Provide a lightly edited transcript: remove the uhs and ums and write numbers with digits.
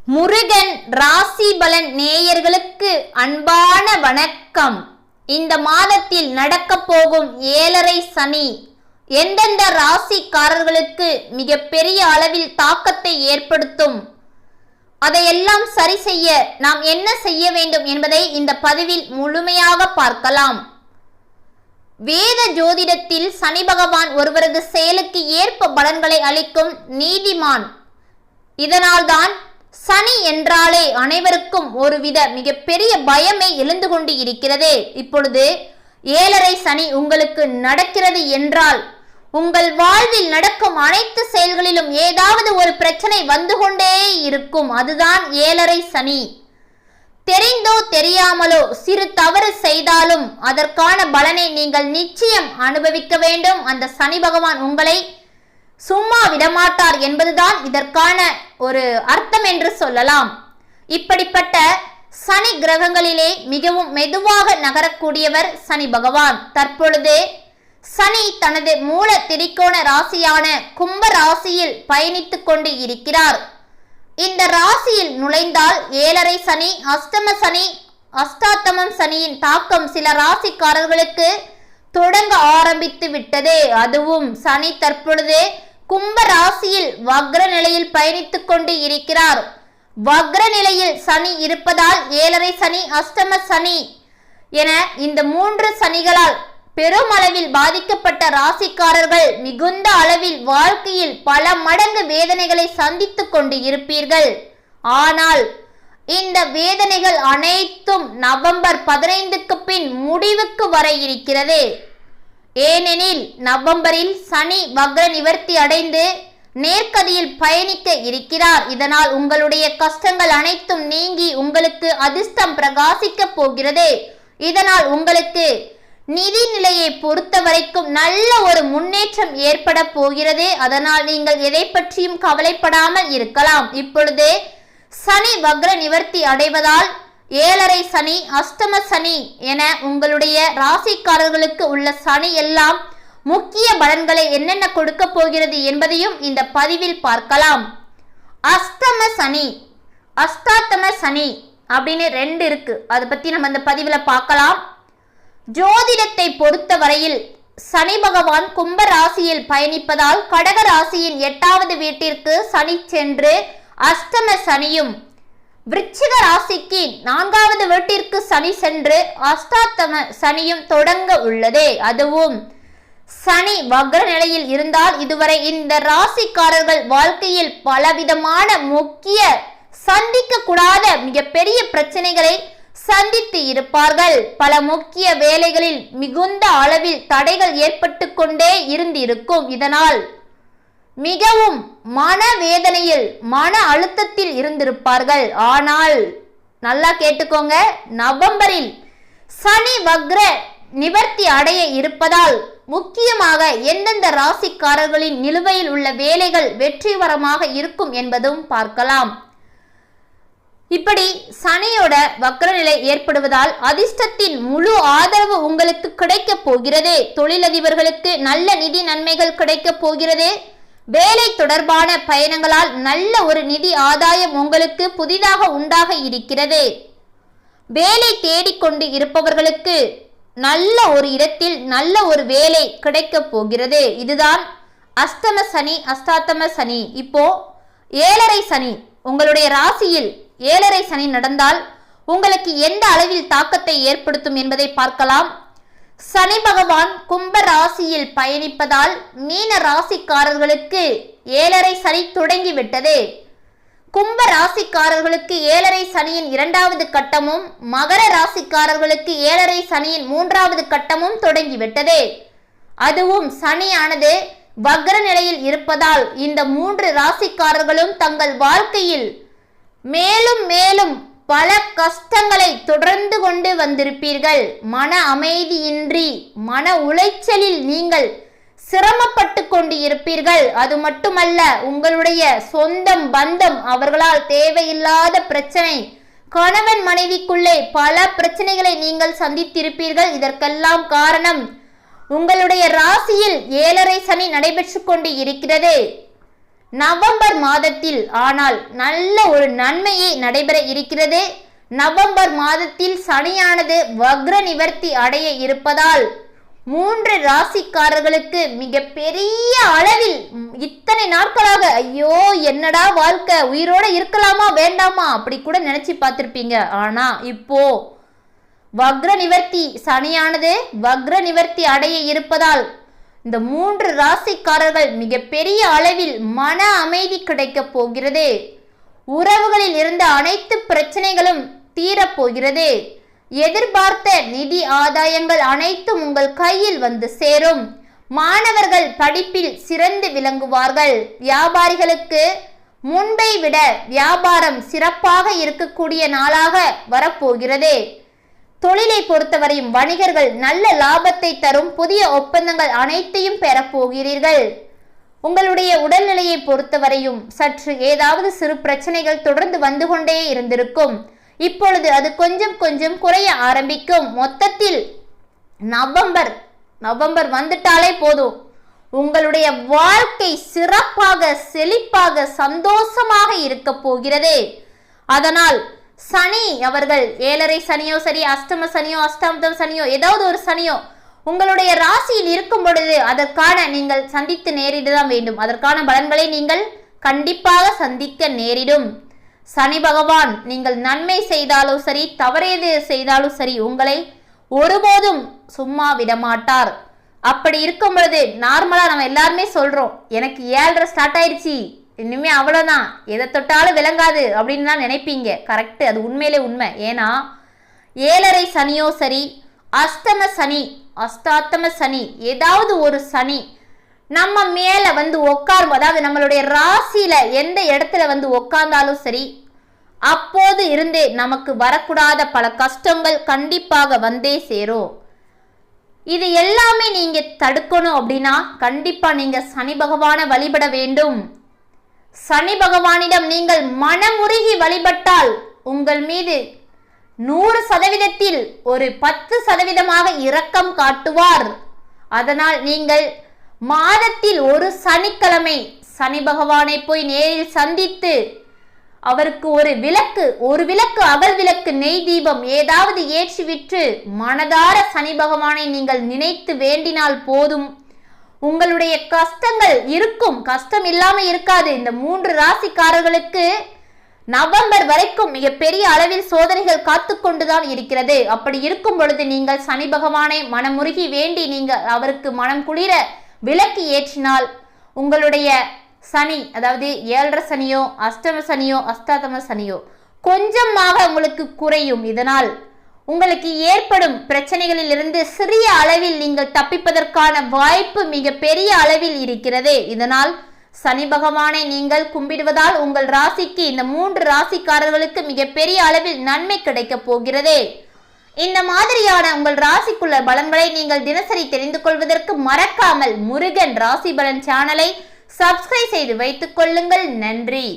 முருகன் ராசி பலன் நேயர்களுக்கு அன்பான வணக்கம். இந்த மாதத்தில் நடக்க போகும் 7.5 சனி எந்தெந்த ராசிக்காரர்களுக்கு மிக பெரிய அளவில் தாக்கத்தை ஏற்படுத்தும், அதையெல்லாம் சரி செய்ய நாம் என்ன செய்ய வேண்டும் என்பதை இந்த பதிவில் முழுமையாக பார்க்கலாம். வேத ஜோதிடத்தில் சனி பகவான் ஒருவரது செயலுக்கு ஏற்ப பலன்களை அளிக்கும் நீதிமான். இதனால்தான் சனி என்றாலே அனைவருக்கும் ஒருவித மிகப்பெரிய பயமே எழுந்து கொண்டு இருக்கிறது. இப்பொழுது 7.5 சனி உங்களுக்கு நடக்கிறது என்றால் உங்கள் வாழ்வில் நடக்கும் அனைத்து செயல்களிலும் ஏதாவது ஒரு பிரச்சனை வந்து கொண்டே இருக்கும். அதுதான் 7.5 சனி. தெரிந்தோ தெரியாமலோ சிறு தவறு செய்தாலும் அதற்கான பலனை நீங்கள் நிச்சயம் அனுபவிக்க வேண்டும். அந்த சனி பகவான் உங்களை சும்மா விடமாட்டார் என்பதுதான் இதற்கான ஒரு அர்த்தம் என்று சொல்லலாம். இப்படிப்பட்ட சனி கிரகங்களிலே மிகவும் மெதுவாக நகரக்கூடியவர் சனி பகவான். தற்பொழுது சனி தனது மூல திரிகோண ராசியான கும்ப ராசியில் பயணித்துக் கொண்டு இருக்கிறார். இந்த ராசியில் நுழைந்தால் 7.5 சனி, அஷ்டம சனி, அஷ்டாத்தமம் சனியின் தாக்கம் சில ராசிக்காரர்களுக்கு தொடங்க ஆரம்பித்து விட்டது. அதுவும் சனி தற்பொழுது கும்ப ராசியில் வக்ர நிலையில் பயணித்துக் கொண்டு இருக்கிறார். வக்ர நிலையில் சனி இருப்பதால் 7.5 சனி, அஷ்டம சனி என இந்த 3 சனிகளால் பெருமளவில் பாதிக்கப்பட்ட ராசிக்காரர்கள் மிகுந்த அளவில் வாழ்க்கையில் பல மடங்கு வேதனைகளை சந்தித்துக் கொண்டு இருப்பீர்கள். ஆனால் இந்த வேதனைகள் அனைத்தும் நவம்பர் 15க்கு பின் முடிவுக்கு வர இருக்கிறது. ஏனெனில் நவம்பரில் சனி வக்ர நிவர்த்தி அடைந்து நேர்கதியில் பயணிக்க இருக்கிறார். இதனால் உங்களுடைய கஷ்டங்கள் அனைத்தும் நீங்கி உங்களுக்கு அதிர்ஷ்டம் பிரகாசிக்க போகிறது. இதனால் உங்களுக்கு நிதி நிலையை பொறுத்த வரைக்கும் நல்ல ஒரு முன்னேற்றம் ஏற்பட போகிறது. அதனால் நீங்கள் எதை பற்றியும் கவலைப்படாமல் இருக்கலாம். இப்பொழுது சனி வக்ர நிவர்த்தி அடைவதால் 7.5 சனி, அஷ்டம சனி என உங்களுடைய ராசிக்காரர்களுக்கு உள்ள சனி எல்லாம் முக்கிய பலன்களை என்னென்ன கொடுக்க போகிறது என்பதையும் இந்த பதிவில் பார்க்கலாம். அஷ்டம சனி, அஷ்டாத்தம சனி அப்படின்னு 2 இருக்கு. அதை பத்தி நம்ம இந்த பதிவில் பார்க்கலாம். ஜோதிடத்தை பொறுத்த வரையில் சனி பகவான் கும்ப ராசியில் பயணிப்பதால் கடக ராசியின் 8வது வீட்டிற்கு சனி சென்று அஷ்டம சனியும், விருச்சிக ராசிக்கு 4வது வீட்டிற்கு சனி சென்று அஷ்டாத்தம சனியும் தொடங்க உள்ளது. அதுவும் சனி வக்ர நிலையில் இருந்தால் இதுவரை இந்த ராசிக்காரர்கள் வாழ்க்கையில் பலவிதமான முக்கிய சந்திக்க கூடாத மிகப்பெரிய பிரச்சனைகளை சந்தித்து இருப்பார்கள். பல முக்கிய வேலைகளில் மிகுந்த அளவில் தடைகள் ஏற்பட்டு கொண்டே இருந்திருக்கும். இதனால் மிகவும் மனவேதனையில் மன அழுத்தத்தில் இருந்திருப்பார்கள். ஆனால் நல்லா கேட்டுக்கோங்க, நவம்பரில் சனி வக்ர நிவர்த்தி அடைய இருப்பதால் முக்கியமாக எந்தெந்த ராசிக்காரர்களின் நிலுவையில் உள்ள வேலைகள் வெற்றிகரமாக இருக்கும் என்பதும் பார்க்கலாம். இப்படி சனியோட வக்ரநிலை ஏற்படுவதால் அதிர்ஷ்டத்தின் முழு ஆதரவு உங்களுக்கு கிடைக்க போகிறது. தொழிலதிபர்களுக்கு நல்ல நிதி நன்மைகள் கிடைக்க போகிறது. வேலை தொடர்பான பயணங்களால் நல்ல ஒரு நிதி ஆதாயம் உங்களுக்கு புதிதாக உண்டாக இருக்கிறது. வேலை தேடிக்கொண்டு இருப்பவர்களுக்கு நல்ல ஒரு இடத்தில் நல்ல ஒரு வேலை கிடைக்க போகிறது. இதுதான் அஷ்டம சனி, அஷ்டாத்தம சனி. இப்போ 7.5 சனி உங்களுடைய ராசியில் 7.5 சனி நடந்தால் உங்களுக்கு எந்த அளவில் தாக்கத்தை ஏற்படுத்தும் என்பதை பார்க்கலாம். சனி பகவான் கும்ப ராசியில் பயணிப்பதால் மீன ராசிக்காரர்களுக்கு 7.5 சனி தொடங்கிவிட்டது. கும்ப ராசிக்காரர்களுக்கு 7.5 சனியின் 2வது கட்டமும், மகர ராசிக்காரர்களுக்கு 7.5 சனியின் 3வது கட்டமும் தொடங்கிவிட்டது. அதுவும் சனியானது வக்ர நிலையில் இருப்பதால் இந்த 3 ராசிக்காரர்களும் தங்கள் வாழ்க்கையில் மேலும் மேலும் பல கஷ்டங்களை தொடர்ந்து கொண்டு வந்திருப்பீர்கள். மன அமைதியின்றி மன உளைச்சலில் நீங்கள் சிரமப்பட்டு கொண்டு இருப்பீர்கள். அது மட்டுமல்ல, உங்களுடைய சொந்தம் பந்தம் அவர்களால் தேவையில்லாத பிரச்சனை, கணவன் மனைவிக்குள்ளே பல பிரச்சனைகளை நீங்கள் சந்தித்திருப்பீர்கள். இதற்கெல்லாம் காரணம் உங்களுடைய ராசியில் 7.5 சனி நடைபெற்று கொண்டு இருக்கிறது. நவம்பர் மாதத்தில் ஆனால் நல்ல ஒரு நன்மையே நடைபெற இருக்கிறது. நவம்பர் மாதத்தில் சனியானது வக்ர நிவர்த்தி அடைய இருப்பதால் 3 ராசிக்காரர்களுக்கு மிக பெரிய அளவில் இத்தனை நாட்களாக ஐயோ என்னடா வாழ்க்கை, உயிரோட இருக்கலாமா வேண்டாமா அப்படி கூட நினைச்சு பார்த்திருப்பீங்க. ஆனா இப்போ வக்ர நிவர்த்தி சனியானது வக்ர நிவர்த்தி அடைய இருப்பதால் இந்த 3 ராசிக்காரர்கள் மிக பெரிய அளவில் மன அமைதி கிடைக்க போகிறது. உறவுகளில் இருந்த அனைத்து பிரச்சனைகளும் தீரப்போகிறது. எதிர்பார்த்த நிதி ஆதாயங்கள் அனைத்தும் உங்கள் கையில் வந்து சேரும். மாணவர்கள் படிப்பில் சிறந்து விளங்குவார்கள். வியாபாரிகளுக்கு முன்பை விட வியாபாரம் சிறப்பாக இருக்கக்கூடிய நாளாக வரப்போகிறது. தொழிலை பொறுத்தவரையும் வணிகர்கள் நல்ல லாபத்தை தரும் புதிய ஒப்பந்தங்கள் அனைத்தையும் பெறப்போகிறீர்கள். உங்களுடைய உடல்நிலையை பொறுத்தவரையும் சற்று ஏதாவது சிறு பிரச்சனைகள் தொடர்ந்து வந்து கொண்டே இருந்திருக்கும். இப்பொழுது அது கொஞ்சம் கொஞ்சம் குறைய ஆரம்பிக்கும். மொத்தத்தில் நவம்பர் வந்துட்டாலே போதும், உங்களுடைய வாழ்க்கை சிறப்பாக செழிப்பாக சந்தோஷமாக இருக்க போகிறது. அதனால் சனி அவர்கள் 7.5 சனியோ சரி, அஷ்டம சனியோ அஷ்டாம சனியோ ஏதாவது ஒரு சனியோ உங்களுடைய ராசியில் இருக்கும் பொழுது அதற்கான நீங்கள் சந்தித்து நேரிடதான் வேண்டும். அதற்கான பலன்களை நீங்கள் கண்டிப்பாக சந்திக்க நேரிடும். சனி பகவான் நீங்கள் நன்மை செய்தாலும் சரி தவறேது செய்தாலும் சரி உங்களை ஒருபோதும் சும்மா விடமாட்டார். அப்படி இருக்கும் பொழுது நார்மலா நம்ம எல்லாருமே சொல்றோம், எனக்கு 7.5 ஸ்டார்ட் ஆயிடுச்சு, இனிமே அவ்வளவுதான், எதை தொட்டாலும் விளங்காது அப்படின்னு தான் நினைப்பீங்க. கரெக்ட், அது உண்மையிலே உண்மை. ஏன்னா 7.5 சனியோ சரி, அஷ்டம சனி அஷ்டாத்தம சனி ஏதாவது ஒரு சனி நம்ம மேல வந்து உட்காரும், அதாவது நம்மளுடைய ராசியில எந்த இடத்துல வந்து உட்கார்ந்தாலும் சரி, அப்போது இருந்தே நமக்கு வரக்கூடாத பல கஷ்டங்கள் கண்டிப்பாக வந்தே சேரும். இது எல்லாமே நீங்க தடுக்கணும் அப்படின்னா கண்டிப்பா நீங்க சனி பகவானை வழிபட வேண்டும். சனி பகவானிடம் நீங்கள் மனமுருகி வழிபட்டால் உங்கள் மீது 100%த்தில் ஒரு 10% இரக்கம் காட்டுவார். அதனால் நீங்கள் மாதத்தில் ஒரு சனிக்கிழமை சனி பகவானை போய் நேரில் சந்தித்து அவருக்கு ஒரு விளக்கு அகல் விளக்கு நெய் தீபம் ஏதாவது ஏற்றி விற்று மனதார சனி பகவானை நீங்கள் நினைத்து வேண்டினால் போதும். உங்களுடைய கஷ்டங்கள் இருக்கும், கஷ்டம் இல்லாம இருக்காது. இந்த 3 ராசிக்காரர்களுக்கு நவம்பர் வரைக்கும் மிகப்பெரிய அளவில் சோதனைகள் காத்து கொண்டுதான் இருக்கிறது. அப்படி இருக்கும் பொழுது நீங்கள் சனி பகவானை மனமுருகி வேண்டி நீங்கள் அவருக்கு மனம் குளிர விளக்கு ஏற்றினால் உங்களுடைய சனி, அதாவது 7.5 சனியோ அஷ்டம சனியோ அஷ்டாதம சனியோ கொஞ்சமாக உங்களுக்கு குறையும். இதனால் உங்களுக்கு ஏற்படும் பிரச்சனைகளில் இருந்து சிறிய அளவில் நீங்கள் தப்பிப்பதற்கான வாய்ப்பு மிக பெரிய அளவில் இருக்கிறது. இதனால் சனி பகவானை நீங்கள் கும்பிடுவதால் உங்கள் ராசிக்கு இந்த 3 ராசிக்காரர்களுக்கு மிக பெரிய அளவில் நன்மை கிடைக்க போகிறது. இந்த மாதிரியான உங்கள் ராசிக்குள்ள பலன்களை நீங்கள் தினசரி தெரிந்து கொள்வதற்கு மறக்காமல் முருகன் ராசி பலன் சேனலை சப்ஸ்கிரைப் செய்து வைத்துக் கொள்ளுங்கள். நன்றி.